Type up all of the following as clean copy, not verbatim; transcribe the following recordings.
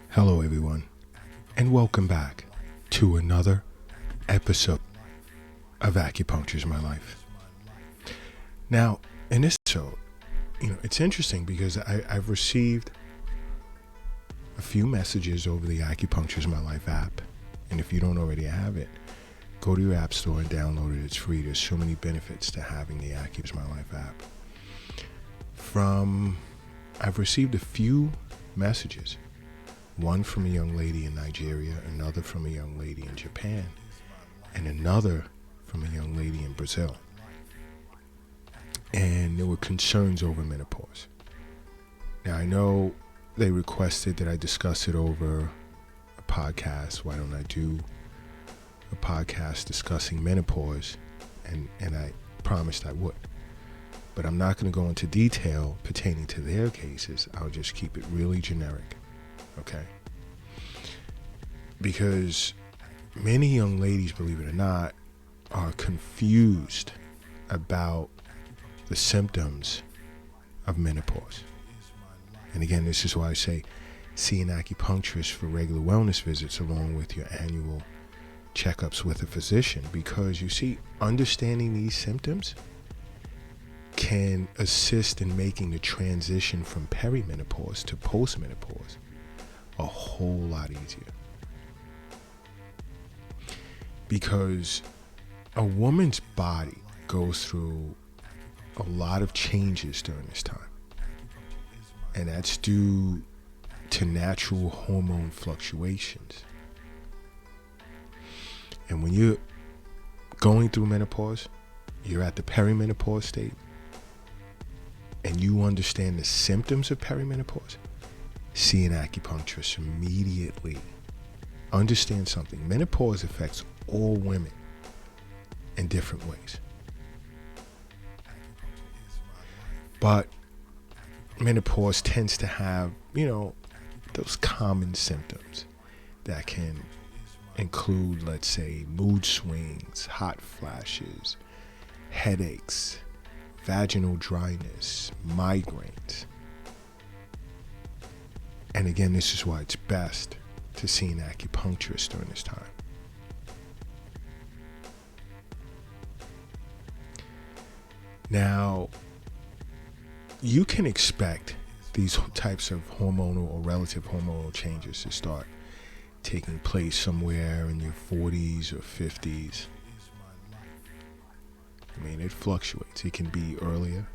Hello, everyone, and welcome back to another episode of Acupuncture is My Life. Now, in this episode, it's interesting because I've received a few messages over the Acupuncture is My Life app, and if you don't already have it, go to your app store and download it. It's free. There's so many benefits to having the Acupuncture is My Life app. I've received a few messages. One from a young lady in Nigeria, another from a young lady in Japan, and another from a young lady in Brazil. And there were concerns over menopause. Now, I know they requested that I discuss it over a podcast. Why don't I do a podcast discussing menopause? And I promised I would. But I'm not going to go into detail pertaining to their cases. I'll just keep it really generic. Okay? Because many young ladies, believe it or not, are confused about the symptoms of menopause. And again, this is why I say see an acupuncturist for regular wellness visits along with your annual checkups with a physician. Because you see, understanding these symptoms can assist in making the transition from perimenopause to postmenopause a whole lot easier. Because a woman's body goes through a lot of changes during this time. And that's due to natural hormone fluctuations. And when you're going through menopause, you're at the perimenopause state, and you understand the symptoms of perimenopause, see an acupuncturist immediately. Understand something. Menopause affects all women in different ways. But menopause tends to have, those common symptoms that can include, let's say, mood swings, hot flashes, headaches, vaginal dryness, migraines. And again, this is why it's best to see an acupuncturist during this time. Now, you can expect these types of hormonal or relative hormonal changes to start taking place somewhere in your 40s or 50s. I mean, it fluctuates. It can be earlier.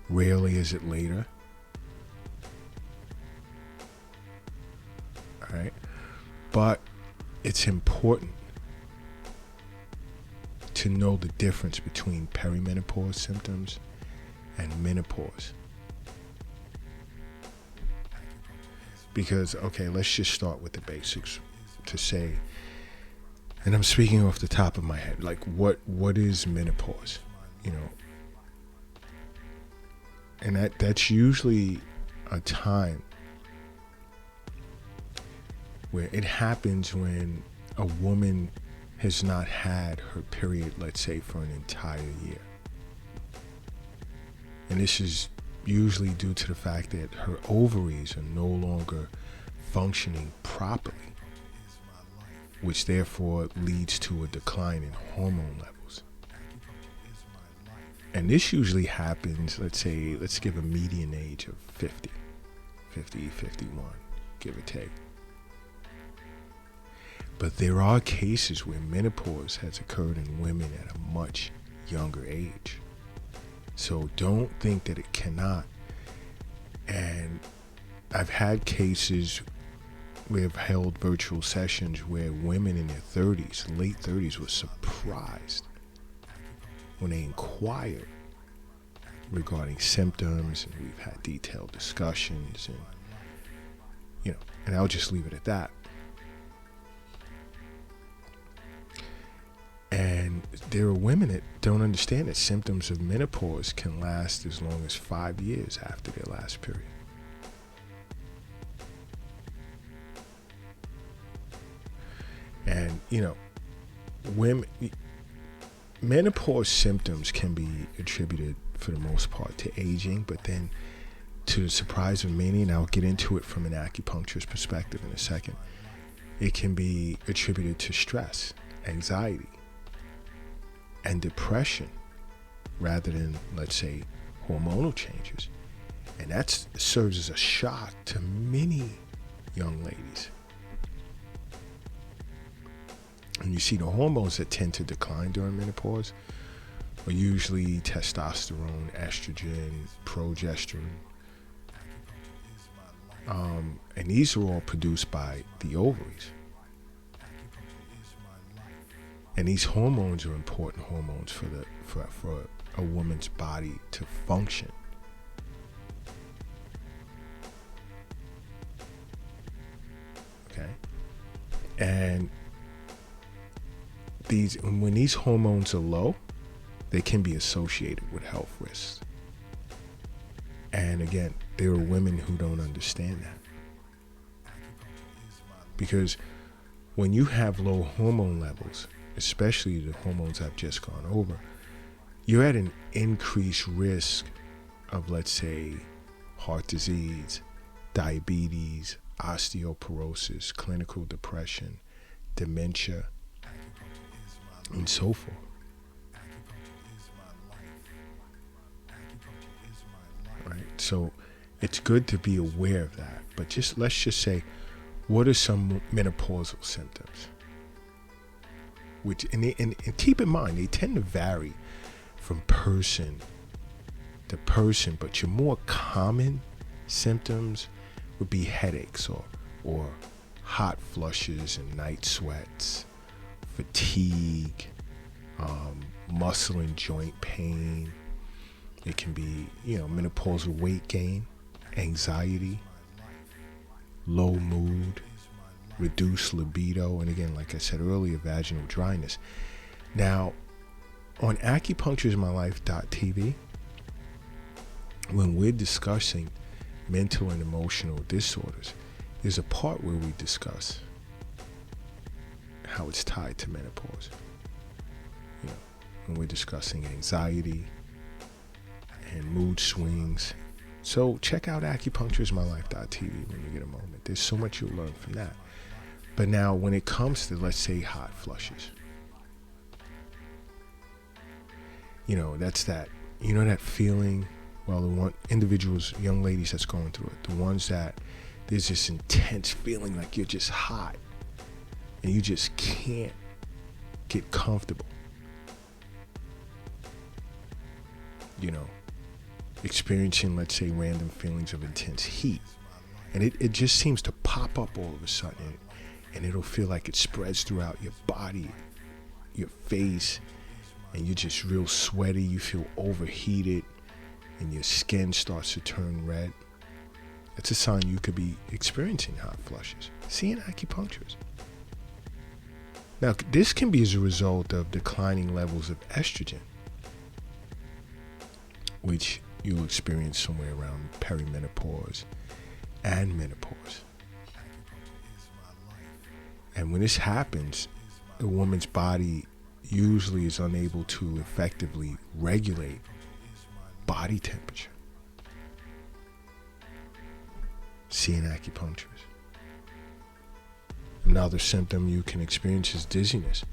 Rarely is it later. All right? But it's important to know the difference between perimenopause symptoms and menopause. Because, let's just start with the basics to say, and I'm speaking off the top of my head, like what is menopause? And that's usually a time where it happens when a woman has not had her period, let's say, for an entire year. And this is usually due to the fact that her ovaries are no longer functioning properly, which therefore leads to a decline in hormone levels. And this usually happens, let's give a median age of 50, 51, give or take. But there are cases where menopause has occurred in women at a much younger age. So don't think that it cannot. And I've had cases where I've held virtual sessions where women in their 30s, late 30s, were surprised when they inquired regarding symptoms, and we've had detailed discussions, and I'll just leave it at that. And there are women that don't understand that symptoms of menopause can last as long as 5 years after their last period. And, menopause symptoms can be attributed for the most part to aging, but then to the surprise of many, and I'll get into it from an acupuncturist perspective in a second, it can be attributed to stress, anxiety, and depression rather than, let's say, hormonal changes. And that serves as a shock to many young ladies. And you see the hormones that tend to decline during menopause are usually testosterone, estrogen, progesterone. And these are all produced by the ovaries. And these hormones are important hormones for a woman's body to function. Okay? And when these hormones are low, they can be associated with health risks. And again, there are women who don't understand that. Because when you have low hormone levels, especially the hormones I've just gone over, you're at an increased risk of, let's say, heart disease, diabetes, osteoporosis, clinical depression, dementia, and so forth. Right? So it's good to be aware of that. But let's just say, what are some menopausal symptoms? And keep in mind, they tend to vary from person to person, but your more common symptoms would be headaches or hot flushes and night sweats, fatigue, muscle and joint pain. It can be, menopausal weight gain, anxiety, low mood, reduced libido, and again, like I said earlier, vaginal dryness. Now, on acupunctureismylife.tv, when we're discussing mental and emotional disorders, there's a part where we discuss how it's tied to menopause. When we're discussing anxiety and mood swings. So check out acupunctureismylife.tv when you get a moment. There's so much you'll learn from that. But now when it comes to, let's say, hot flushes, that's that feeling, the individuals, young ladies that's going through it, the ones that there's this intense feeling like you're just hot and you just can't get comfortable. Experiencing, let's say, random feelings of intense heat. And it just seems to pop up all of a sudden. And it'll feel like it spreads throughout your body, your face, and you're just real sweaty. You feel overheated, and your skin starts to turn red. That's a sign you could be experiencing hot flushes. See an acupuncturist. Now, this can be as a result of declining levels of estrogen, which you'll experience somewhere around perimenopause and menopause. And when this happens, the woman's body usually is unable to effectively regulate body temperature. See an acupuncturist. Another symptom you can experience is dizziness.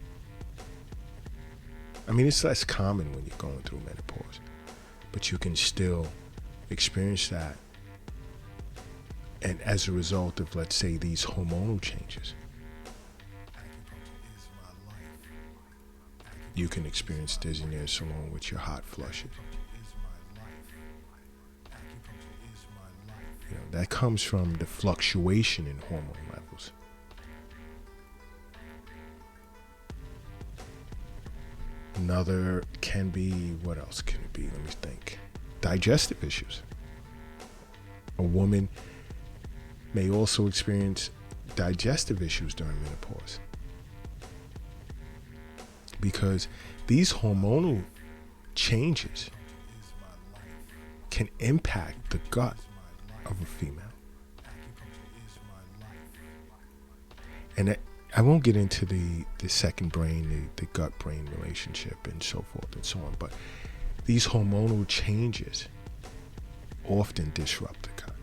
It's less common when you're going through menopause, but you can still experience that. And as a result of, let's say, these hormonal changes, you can experience dizziness along with your hot flushes. That comes from the fluctuation in hormone levels. Another can be, what else can it be? Let me think. Digestive issues. A woman may also experience digestive issues during menopause, because these hormonal changes can impact the gut of a female. And I won't get into the second brain, the gut-brain relationship and so forth and so on, but these hormonal changes often disrupt the gut.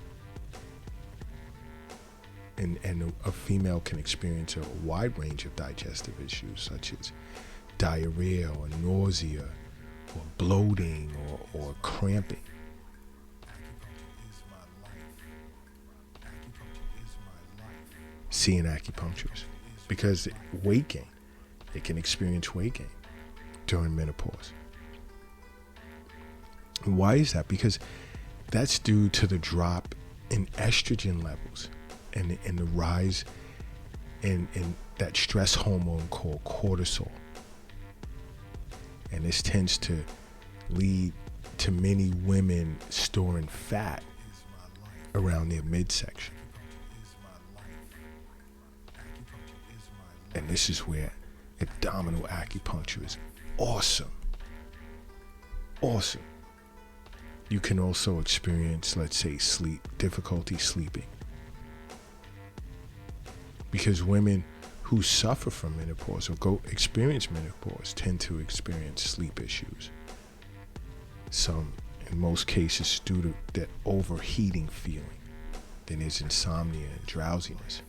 And a female can experience a wide range of digestive issues such as diarrhea or nausea or bloating or cramping. See an acupuncturist, because weight gain, they can experience weight gain during menopause. And why is that? Because that's due to the drop in estrogen levels and the rise in that stress hormone called cortisol. And this tends to lead to many women storing fat around their midsection. And this is where abdominal acupuncture is awesome. Awesome. You can also experience, let's say, difficulty sleeping. Because women who suffer from menopause or experience menopause tend to experience sleep issues. Some, in most cases, due to that overheating feeling. Then there's insomnia and drowsiness.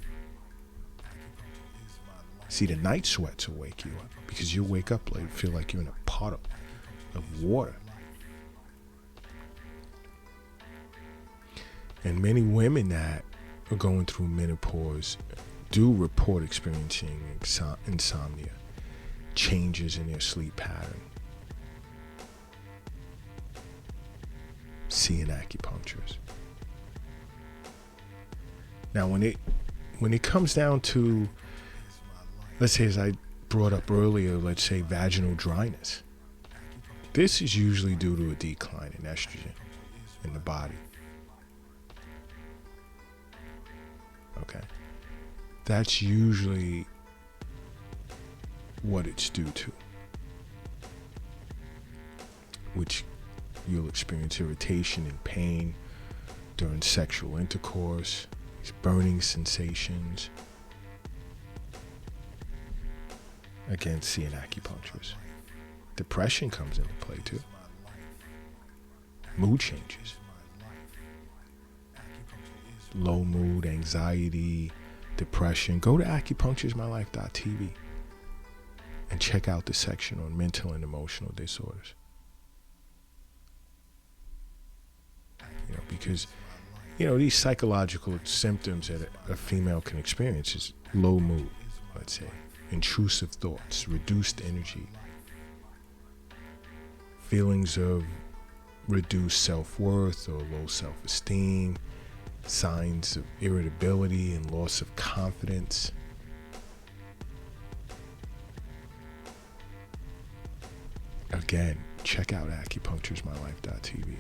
See, the night sweats will wake you up because you wake up late and feel like you're in a pot of water. And many women that are going through menopause do report experiencing insomnia, changes in their sleep pattern. See an acupuncturist. Now, when it comes down to, let's say, as I brought up earlier, let's say vaginal dryness, this is usually due to a decline in estrogen in the body. Okay. That's usually what it's due to, which you'll experience irritation and pain during sexual intercourse, these burning sensations. Again, see an acupuncturist. Depression comes into play too. Mood changes. Low mood, anxiety, depression. Go to acupunctureismylife.tv and check out the section on mental and emotional disorders. Because these psychological symptoms that a female can experience is low mood, let's say, intrusive thoughts, reduced energy, feelings of reduced self-worth or low self-esteem, signs of irritability and loss of confidence. Again, check out acupunctureismylife.tv.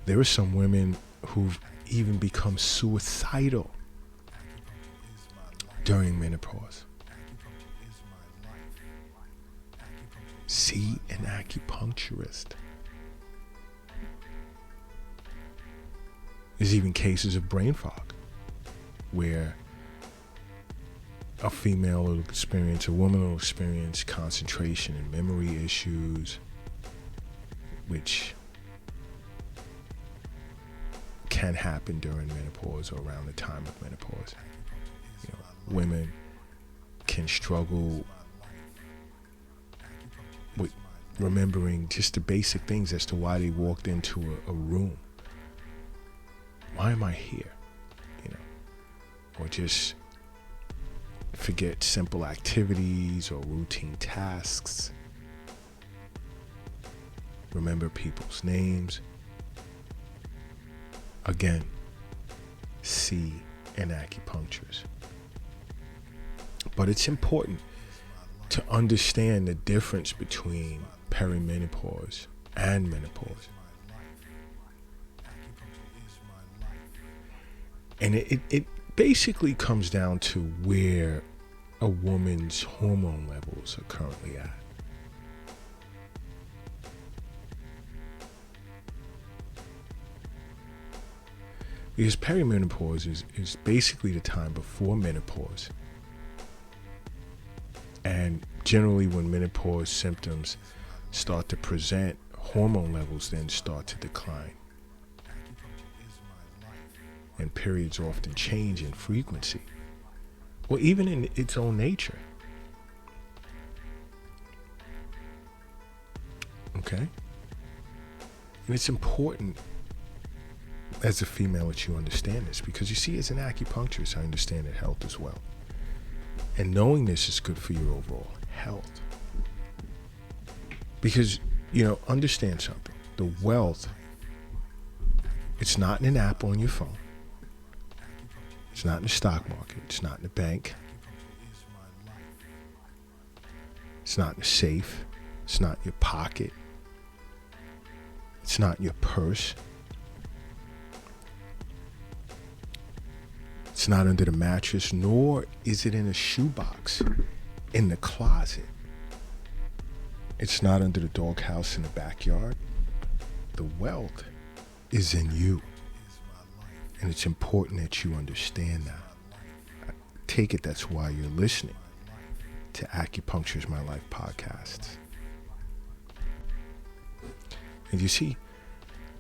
There are some women who've even become suicidal during menopause. See an acupuncturist. There's even cases of brain fog where a woman will experience concentration and memory issues, which can happen during menopause or around the time of menopause. Women can struggle with remembering just the basic things as to why they walked into a room. Why am I here? Or just forget simple activities or routine tasks. Remember people's names. Again, see an acupuncturist. But it's important to understand the difference between perimenopause and menopause. And it basically comes down to where a woman's hormone levels are currently at. Because perimenopause is basically the time before menopause. And generally when menopause symptoms start to present, hormone levels then start to decline. And periods often change in frequency, or even in its own nature. Okay? And it's important as a female that you understand this, because you see, as an acupuncturist, I understand that health as well. And knowing this is good for your overall health. Because, understand something. The wealth, it's not in an app on your phone. It's not in the stock market. It's not in the bank. It's not in the safe. It's not in your pocket. It's not in your purse. It's not under the mattress, nor is it in a shoebox in the closet. It's not under the doghouse in the backyard. The wealth is in you. And it's important that you understand that. I take it that's why you're listening to Acupuncture is My Life podcasts. And you see,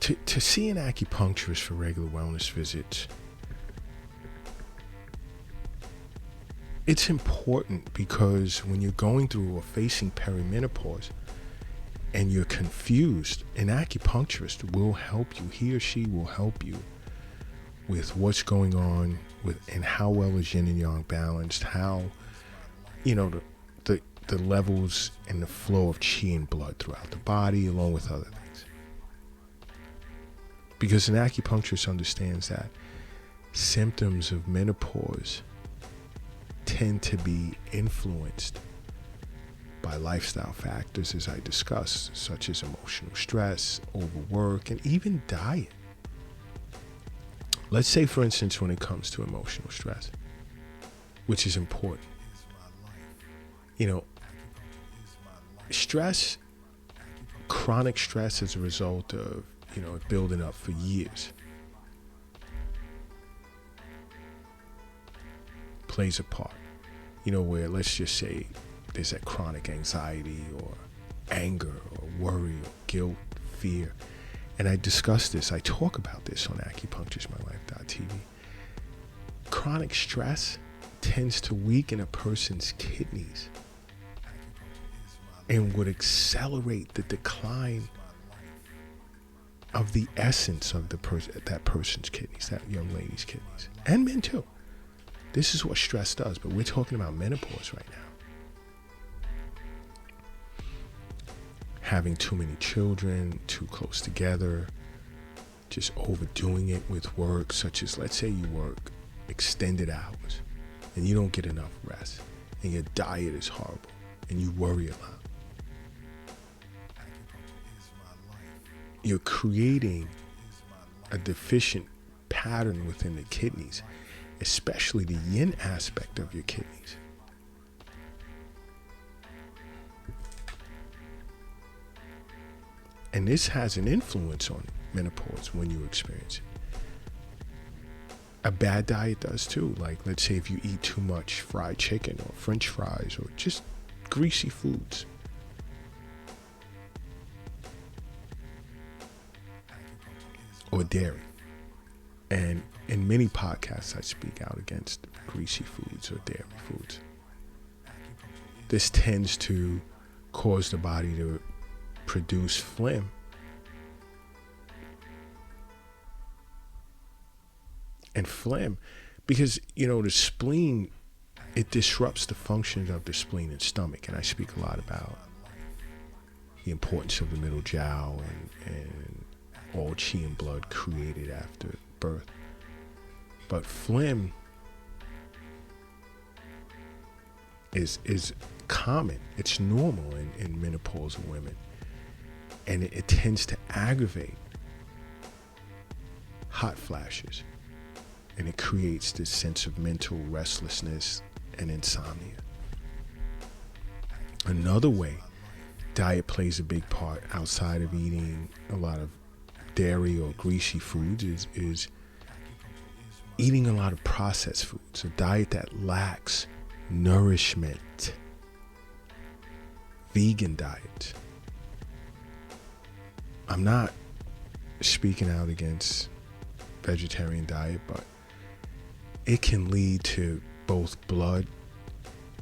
to see an acupuncturist for regular wellness visits, it's important because when you're going through or facing perimenopause and you're confused, an acupuncturist will help you. He or she will help you with what's going on and how well is yin and yang balanced, how, the levels and the flow of qi and blood throughout the body, along with other things. Because an acupuncturist understands that symptoms of menopause tend to be influenced by lifestyle factors, as I discussed, such as emotional stress, overwork, and even diet. Let's say, for instance, when it comes to emotional stress, which is important, stress, chronic stress as a result of, building up for years, plays a part. Where, let's just say, there's that chronic anxiety or anger or worry or guilt, fear. And I discuss this, I talk about this on acupunctureismylife.tv. Chronic stress tends to weaken a person's kidneys and would accelerate the decline of the essence of that person's kidneys, that young lady's kidneys, and men too. This is what stress does, but we're talking about menopause right now. Having too many children, too close together, just overdoing it with work, such as, let's say you work extended hours and you don't get enough rest and your diet is horrible and you worry a lot. You're creating a deficient pattern within the kidneys, especially the yin aspect of your kidneys. And this has an influence on menopause when you experience it. A bad diet does too. Like, let's say if you eat too much fried chicken or French fries or just greasy foods. Or dairy. And in many podcasts, I speak out against greasy foods or dairy foods. This tends to cause the body to produce phlegm. And phlegm, because, the spleen, it disrupts the functions of the spleen and stomach. And I speak a lot about the importance of the middle jowl and all qi and blood created after birth. But phlegm is common. It's normal in menopausal women. And it tends to aggravate hot flashes. And it creates this sense of mental restlessness and insomnia. Another way diet plays a big part outside of eating a lot of dairy or greasy foods is eating a lot of processed foods, a diet that lacks nourishment. Vegan diet, I'm not speaking out against vegetarian diet, but it can lead to both blood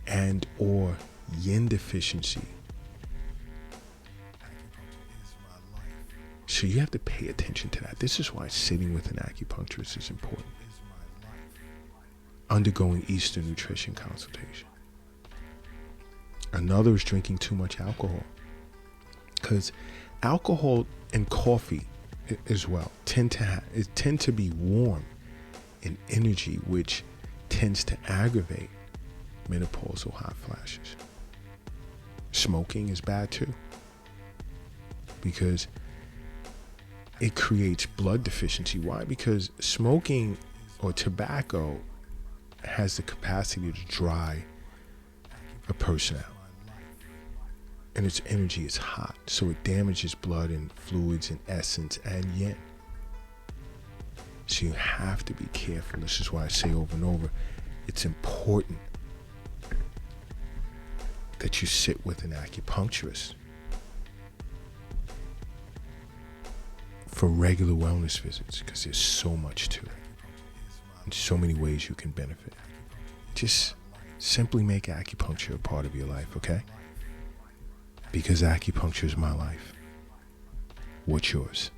and or yin deficiency. So you have to pay attention to that. This is why sitting with an acupuncturist is important. Undergoing Eastern nutrition consultation. Another is drinking too much alcohol, because alcohol and coffee as well tend to be warm in energy, which tends to aggravate menopausal hot flashes. Smoking is bad too, because it creates blood deficiency. Why? Because smoking or tobacco has the capacity to dry a person out. And its energy is hot, so it damages blood and fluids and essence and yin. So you have to be careful. This is why I say over and over, it's important that you sit with an acupuncturist for regular wellness visits, because there's so much to it and so many ways you can benefit. Just simply make acupuncture a part of your life, okay? Because acupuncture is my life. What's yours?